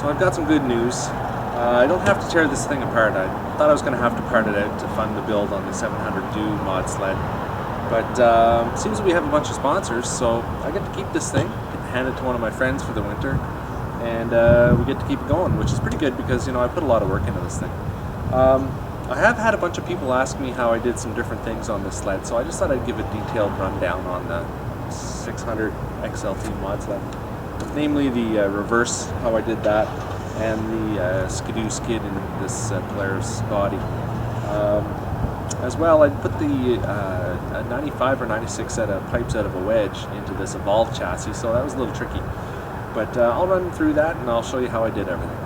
So I've got some good news. I don't have to tear this thing apart. I thought I was going to have to part it out to fund the build on the 700 Do mod sled. But seems we have a bunch of sponsors, so I get to keep this thing, hand it to one of my friends for the winter, and we get to keep it going, which is pretty good because, you know, I put a lot of work into this thing. I have had a bunch of people ask me how I did some different things on this sled, so I just thought I'd give a detailed rundown on the 600 XLT mod sled. Namely the reverse, how I did that, and the skidoo skid in this Polaris body. As well, I put the 95 or 96 set of pipes out of a wedge into this Evolve chassis, so that was a little tricky. But I'll run through that and I'll show you how I did everything.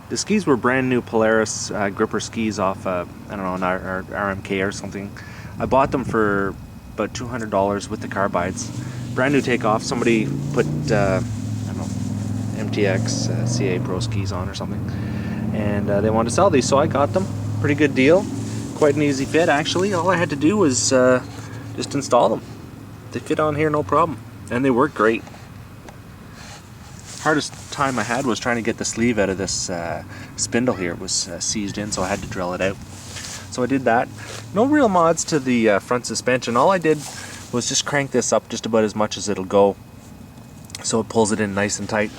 The skis were brand new Polaris gripper skis off, I don't know, an RMK or something. I bought them for about $200 with the carbides. Brand new takeoff. Somebody put, I don't know, MTX CA Pro skis on or something. And they wanted to sell these, so I got them. Pretty good deal. Quite an easy fit, actually. All I had to do was just install them. They fit on here no problem. And they work great. Hardest time I had was trying to get the sleeve out of this spindle here. It was seized in, so I had to drill it out. So I did that. No real mods to the front suspension. All I did was just crank this up just about as much as it'll go, so it pulls it in nice and tight.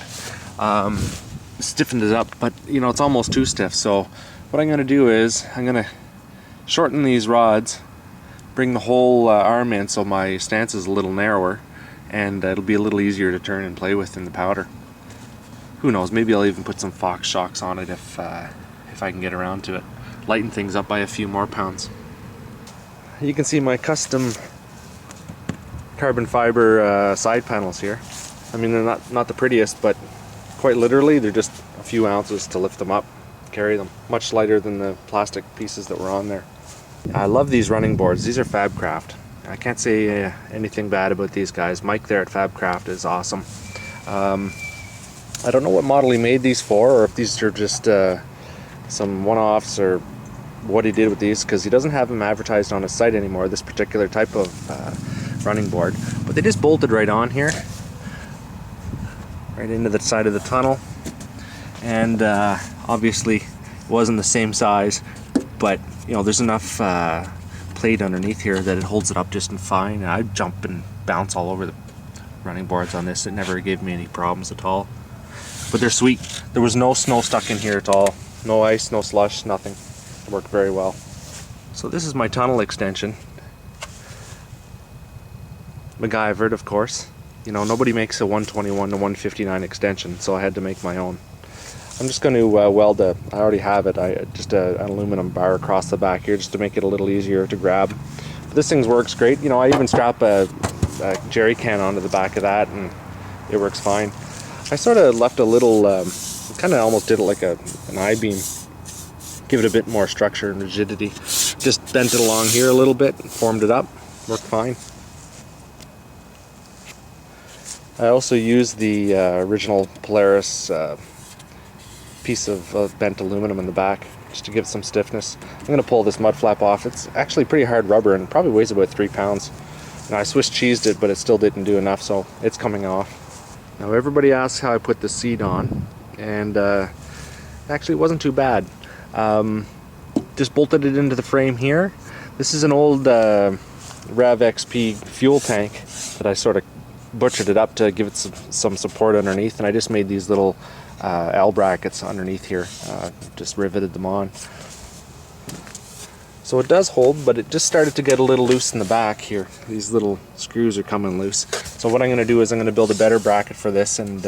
Stiffened it up, but you know, it's almost too stiff. So what I'm going to do is I'm going to shorten these rods, bring the whole arm in so my stance is a little narrower, and it'll be a little easier to turn and play with in the powder. Who knows, maybe I'll even put some Fox shocks on it if I can get around to it. Lighten things up by a few more pounds. You can see my custom carbon fiber side panels here. I mean, they're not the prettiest, but quite literally they're just a few ounces to lift them up, carry them. Much lighter than the plastic pieces that were on there. I love these running boards. These are Fabcraft. I can't say anything bad about these guys. Mike there at Fabcraft is awesome. I don't know what model he made these for, or if these are just some one-offs, or what he did with these, because he doesn't have them advertised on his site anymore, this particular type of running board. But they just bolted right on here, right into the side of the tunnel. And obviously it wasn't the same size, but you know, there's enough plate underneath here that it holds it up just fine. I jump and bounce all over the running boards on this. It never gave me any problems at all. But they're sweet. There was no snow stuck in here at all. No ice, no slush, nothing. It worked very well. So this is my tunnel extension. MacGyvered, of course. You know, nobody makes a 121 to 159 extension, so I had to make my own. I'm just going to weld I already have it, just an aluminum bar across the back here just to make it a little easier to grab. But this thing works great. You know, I even strap a jerry can onto the back of that and it works fine. I sort of left a little, kind of almost did it like an I-beam, give it a bit more structure and rigidity. Just bent it along here a little bit and formed it up, worked fine. I also used the original Polaris piece of bent aluminum in the back just to give some stiffness. I'm going to pull this mud flap off. It's actually pretty hard rubber and probably weighs about 3 pounds. And I Swiss cheesed it, but it still didn't do enough, so it's coming off. Now everybody asks how I put the seat on, and actually it wasn't too bad. Just bolted it into the frame here. This is an old Rev XP fuel tank that I sort of butchered it up to give it some support underneath, and I just made these little L brackets underneath here, just riveted them on. So it does hold, but it just started to get a little loose in the back here. These little screws are coming loose. So what I'm going to do is I'm going to build a better bracket for this, and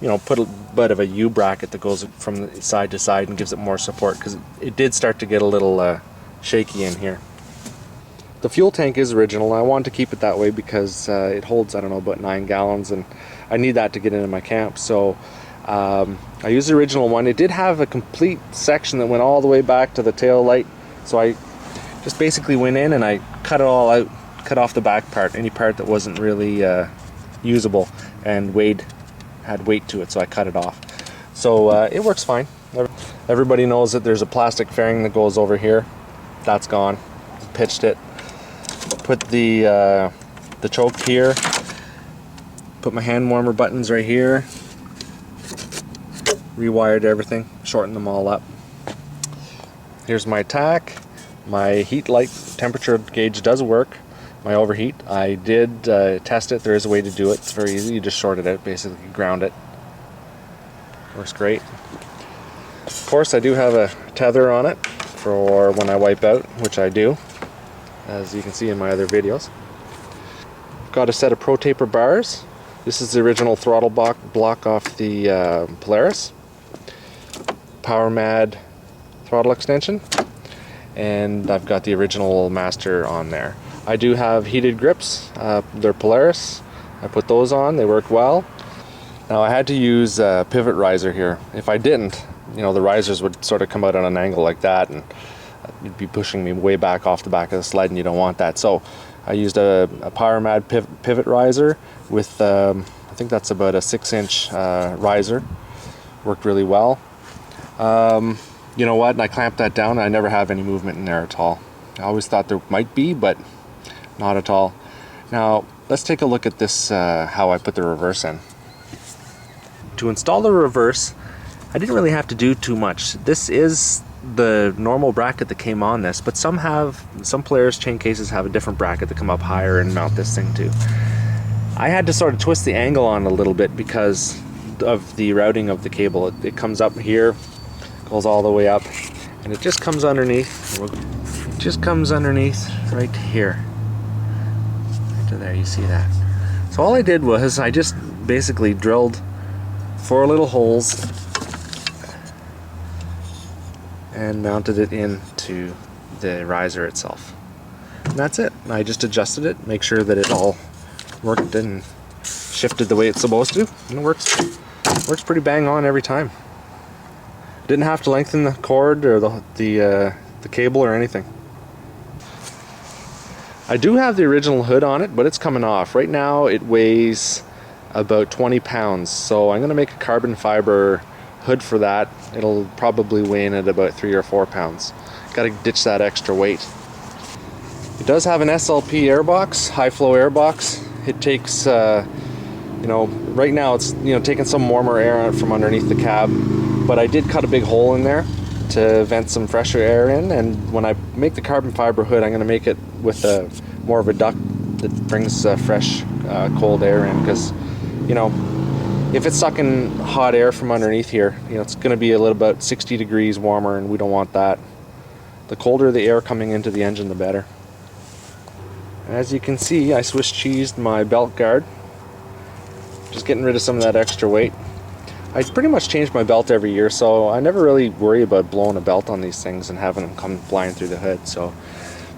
you know, put a bit of a U bracket that goes from side to side and gives it more support, because it did start to get a little shaky in here. The fuel tank is original. I wanted to keep it that way because it holds, I don't know, about 9 gallons, and I need that to get into my camp. So I used the original one. It did have a complete section that went all the way back to the tail light. So I just basically went in and I cut it all out, cut off the back part, any part that wasn't really usable and had weight to it, so I cut it off. So it works fine. Everybody knows that there's a plastic fairing that goes over here. That's gone. Pitched it. Put the choke here. Put my hand warmer buttons right here. rewired everything, shortened them all up. Here's my tack. My heat light temperature gauge does work. My overheat, I did test it. There is a way to do it. It's very easy. You just short it out, basically ground it. Works great. Of course, I do have a tether on it for when I wipe out, which I do, as you can see in my other videos. Got a set of Pro Taper bars. This is the original throttle block off the Polaris. PowerMad throttle extension. And I've got the original master on there. I do have heated grips. They're Polaris. I put those on. They work well. Now I had to use a pivot riser here. If I didn't, you know, the risers would sort of come out at an angle like that, and you'd be pushing me way back off the back of the sled, and you don't want that. So I used a PowerMad pivot riser with, I think that's about a 6-inch riser. Worked really well. You know what? And I clamped that down, and I never have any movement in there at all. I always thought there might be, but not at all. Now let's take a look at this, how I put the reverse in. To install the reverse, I didn't really have to do too much. This is the normal bracket that came on this, but some Polaris chain cases have a different bracket that come up higher and mount this thing to. I had to sort of twist the angle on a little bit because of the routing of the cable. It comes up here, goes all the way up, and it just comes underneath. It just comes underneath right here. Right to there, you see that. So all I did was I just basically drilled 4 little holes and mounted it into the riser itself. And that's it. I just adjusted it, make sure that it all worked and shifted the way it's supposed to, and it works pretty bang on every time. Didn't have to lengthen the cord or the cable or anything. I do have the original hood on it, but it's coming off. Right now it weighs about 20 pounds, so I'm going to make a carbon fiber hood for that. It'll probably weigh in at about 3 or 4 pounds. Got to ditch that extra weight. It does have an SLP airbox, high flow airbox. It takes, you know, right now it's, you know, taking some warmer air out from underneath the cab, but I did cut a big hole in there to vent some fresher air in, and when I make the carbon fiber hood, I'm going to make it with more of a duct that brings fresh, cold air in, because, you know, if it's sucking hot air from underneath here, you know, it's going to be a little about 60 degrees warmer, and we don't want that. The colder the air coming into the engine, the better. As you can see, I Swiss cheesed my belt guard, just getting rid of some of that extra weight. I pretty much change my belt every year, so I never really worry about blowing a belt on these things and having them come flying through the hood. So,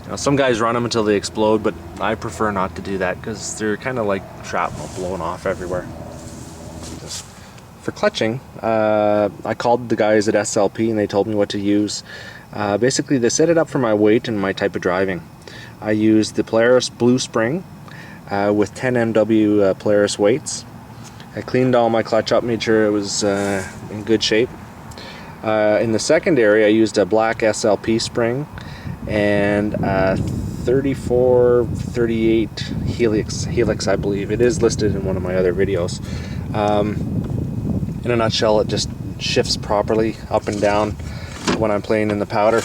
you know, some guys run them until they explode, but I prefer not to do that because they're kind of like shrapnel blowing off everywhere. Just for clutching, I called the guys at SLP and they told me what to use. Basically, they set it up for my weight and my type of driving. I used the Polaris Blue Spring with 10 MW Polaris weights. I cleaned all my clutch up, made sure it was in good shape. In the second area, I used a black SLP spring and a 3438 Helix, I believe. It is listed in one of my other videos. In a nutshell, it just shifts properly up and down when I'm playing in the powder.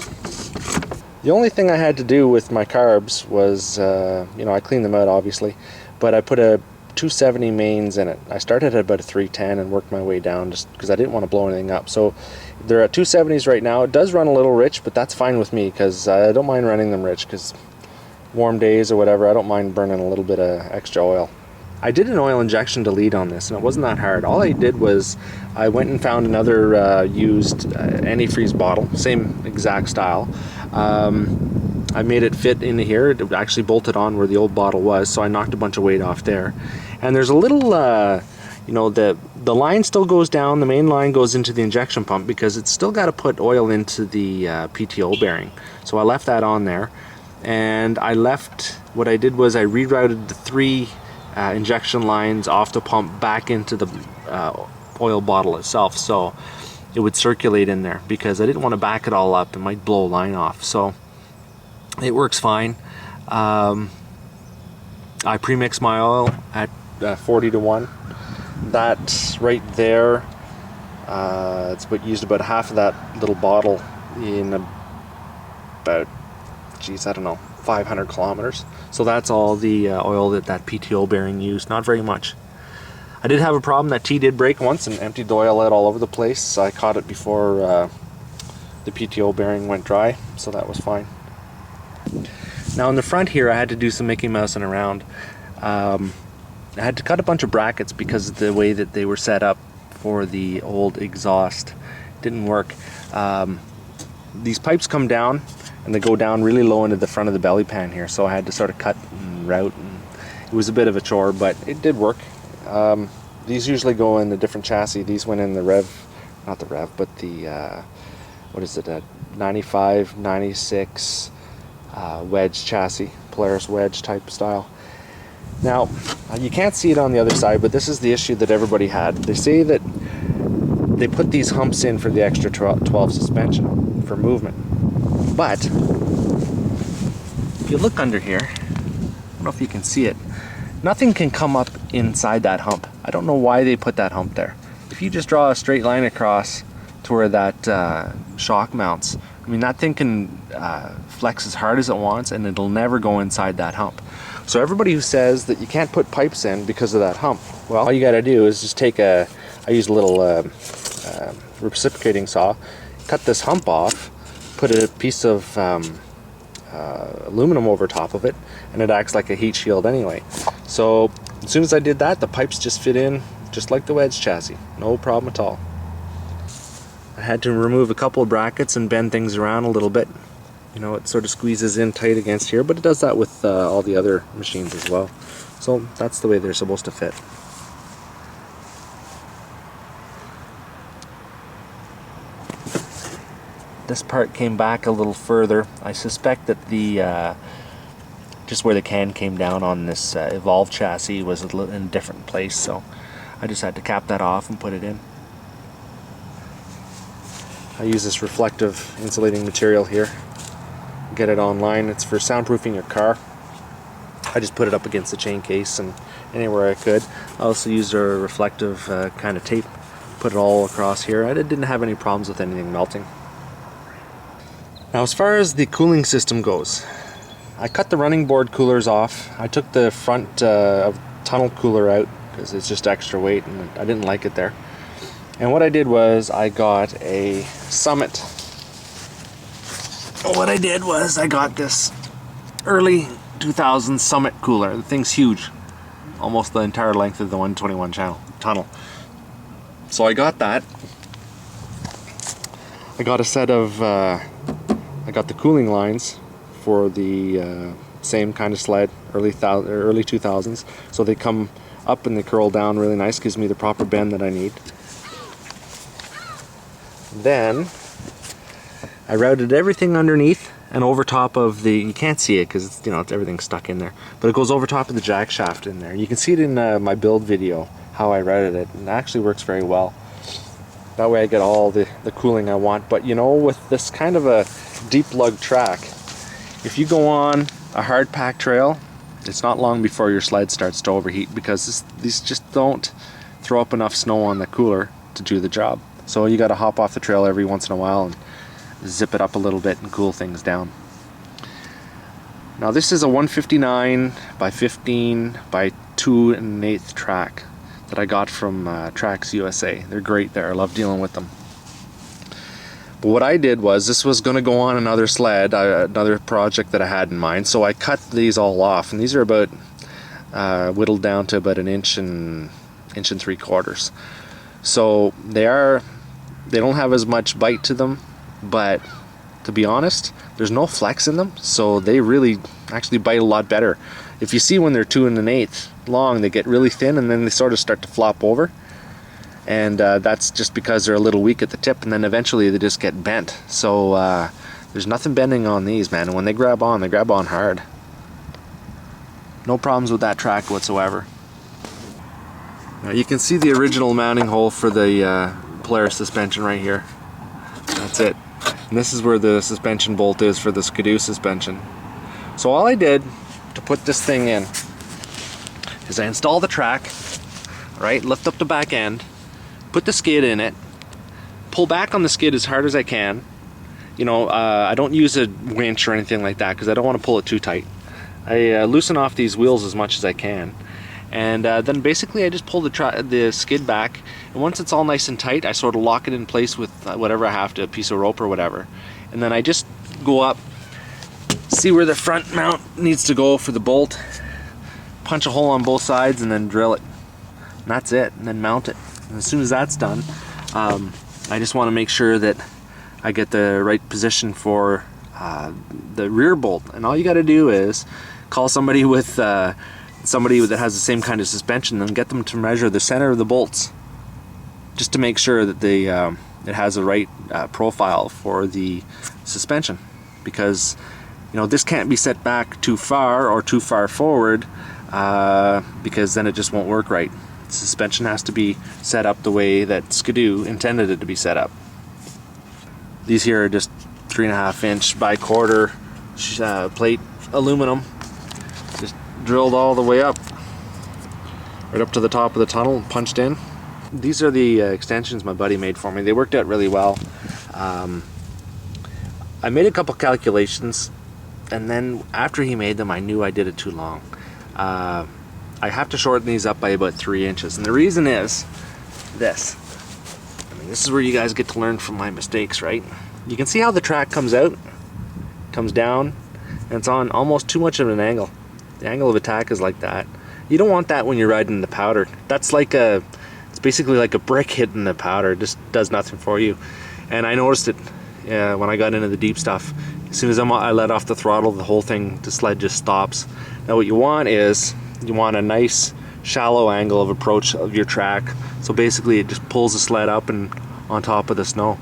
The only thing I had to do with my carbs was, you know, I cleaned them out obviously, but I put a 270 mains in it. I started at about a 310 and worked my way down just because I didn't want to blow anything up. So they're at 270s right now. It does run a little rich, but that's fine with me because I don't mind running them rich, because warm days or whatever, I don't mind burning a little bit of extra oil. I did an oil injection to lead on this, and it wasn't that hard. All I did was I went and found another used antifreeze bottle, same exact style. I made it fit into here. It actually bolted on where the old bottle was, so I knocked a bunch of weight off there. And there's a little, you know, the line still goes down, the main line goes into the injection pump because it's still got to put oil into the PTO bearing. So I left that on there, and what I did was I rerouted the 3 injection lines off the pump back into the oil bottle itself, so it would circulate in there, because I didn't want to back it all up. It might blow a line off. So it works fine. I pre-mix my oil at 40 to 1. That right there used about half of that little bottle in about, geez, I don't know, 500 kilometers. So that's all the oil that PTO bearing used, not very much. I did have a problem. That T did break once and emptied the oil out all over the place. So I caught it before the PTO bearing went dry, so that was fine. Now in the front here I had to do some Mickey Mousing around. I had to cut a bunch of brackets because of the way that they were set up for the old exhaust. Didn't work. These pipes come down and they go down really low into the front of the belly pan here, so I had to sort of cut and route, and it was a bit of a chore, but it did work. These usually go in a different chassis. These went in the not the Rev, but the what is it, a 95, 96 wedge chassis, Polaris wedge type style. Now, you can't see it on the other side, but this is the issue that everybody had. They say that they put these humps in for the extra 12 suspension for movement. But if you look under here, I don't know if you can see it, nothing can come up inside that hump. I don't know why they put that hump there. If you just draw a straight line across to where that shock mounts, I mean, that thing can flex as hard as it wants and it'll never go inside that hump. So everybody who says that you can't put pipes in because of that hump, well, all you gotta do is just take I use a little reciprocating saw, cut this hump off, put a piece of aluminum over top of it, and it acts like a heat shield anyway. So as soon as I did that, the pipes just fit in just like the wedge chassis, no problem at all. I had to remove a couple of brackets and bend things around a little bit. You know, it sort of squeezes in tight against here, but it does that with all the other machines as well. So that's the way they're supposed to fit. This part came back a little further. I suspect that the just where the can came down on this Evolve chassis was in a different place, so I just had to cap that off and put it in. I use this reflective insulating material here. Get it online. It's for soundproofing your car. I just put it up against the chain case and anywhere I could. I also used a reflective kind of tape, put it all across here. I didn't have any problems with anything melting. Now as far as the cooling system goes, I cut the running board coolers off. I took the front of tunnel cooler out because it's just extra weight and I didn't like it there. And what I did was I got a Summit. What I did was I got this early 2000 Summit cooler. The thing's huge, almost the entire length of the 121 tunnel. So I got that. I got a set of, I got the cooling lines for the same kind of sled, early 2000s. So they come up and they curl down really nice, gives me the proper bend that I need. Then I routed everything underneath and over top of the, you can't see it because you know everything's stuck in there, but it goes over top of the jack shaft in there. You can see it in my build video how I routed it, and it actually works very well. That way I get all the cooling I want. But you know, with this kind of a deep lug track, if you go on a hard pack trail, it's not long before your sled starts to overheat because these just don't throw up enough snow on the cooler to do the job. So you got to hop off the trail every once in a while and zip it up a little bit and cool things down. Now this is a 159 by 15 by 2 1/8 track that I got from Tracks USA. They're great there. I love dealing with them. But what I did was, this was going to go on another sled, another project that I had in mind, so I cut these all off, and these are about whittled down to about 1 inch and 3/4. So they don't have as much bite to them, but to be honest, there's no flex in them, so they really actually bite a lot better. If you see when they're 2 1/8 long, they get really thin and then they sort of start to flop over, and that's just because they're a little weak at the tip, and then eventually they just get bent. So there's nothing bending on these, man, and when they grab on hard. No problems with that track whatsoever. Now you can see the original mounting hole for the Polaris suspension right here. That's it. And this is where the suspension bolt is for the Skidoo suspension. So all I did to put this thing in is I install the track, right, lift up the back end, put the skid in it, pull back on the skid as hard as I can. You know, I don't use a winch or anything like that because I don't want to pull it too tight. I loosen off these wheels as much as I can, and then basically I just pull the skid back, and once it's all nice and tight, I sort of lock it in place with whatever I have to, a piece of rope or whatever, and then I just go up, see where the front mount needs to go for the bolt, punch a hole on both sides, and then drill it. And that's it, and then mount it. And as soon as that's done, I just want to make sure that I get the right position for the rear bolt. And all you got to do is call somebody with somebody that has the same kind of suspension and get them to measure the center of the bolts, just to make sure that it has the right profile for the suspension. Because you know, this can't be set back too far or too far forward, because then it just won't work right. The suspension has to be set up the way that Skidoo intended it to be set up. These here are just 3.5 inch by quarter plate aluminum, just drilled all the way up, right up to the top of the tunnel and punched in. These are the extensions my buddy made for me. They worked out really well. I made a couple calculations, and then after he made them I knew I did it too long. I have to shorten these up by about 3 inches, and the reason is this. I mean, this is where you guys get to learn from my mistakes, right? You can see how the track comes out, comes down, and it's on almost too much of an angle. The angle of attack is like that. You don't want that when you're riding the powder. That's like it's basically like a brick hitting the powder. It just does nothing for you. And I noticed it when I got into the deep stuff. As soon as I let off the throttle, the whole thing, the sled just stops. Now what you want is, you want a nice shallow angle of approach of your track. So basically it just pulls the sled up and on top of the snow.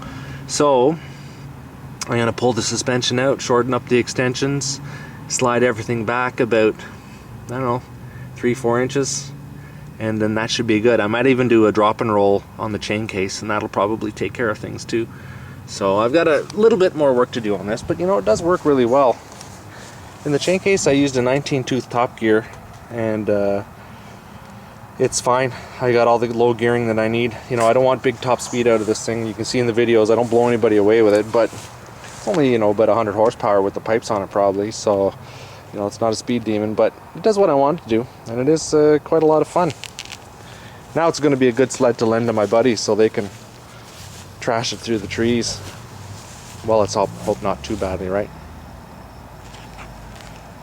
So I'm going to pull the suspension out, shorten up the extensions, slide everything back about, I don't know, 3-4 inches, and then that should be good. I might even do a drop and roll on the chain case, and that'll probably take care of things too. So I've got a little bit more work to do on this, but you know, it does work really well. In the chain case I used a 19-tooth Top Gear, and it's fine. I got all the low gearing that I need. You know, I don't want big top speed out of this thing. You can see in the videos I don't blow anybody away with it, but it's only, you know, about 100 horsepower with the pipes on it probably, so you know, it's not a speed demon, but it does what I want it to do, and it is quite a lot of fun. Now it's going to be a good sled to lend to my buddies so they can trash it through the trees. Well, let's hope not too badly, right?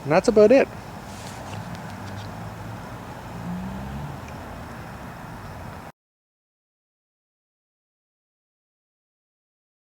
And that's about it.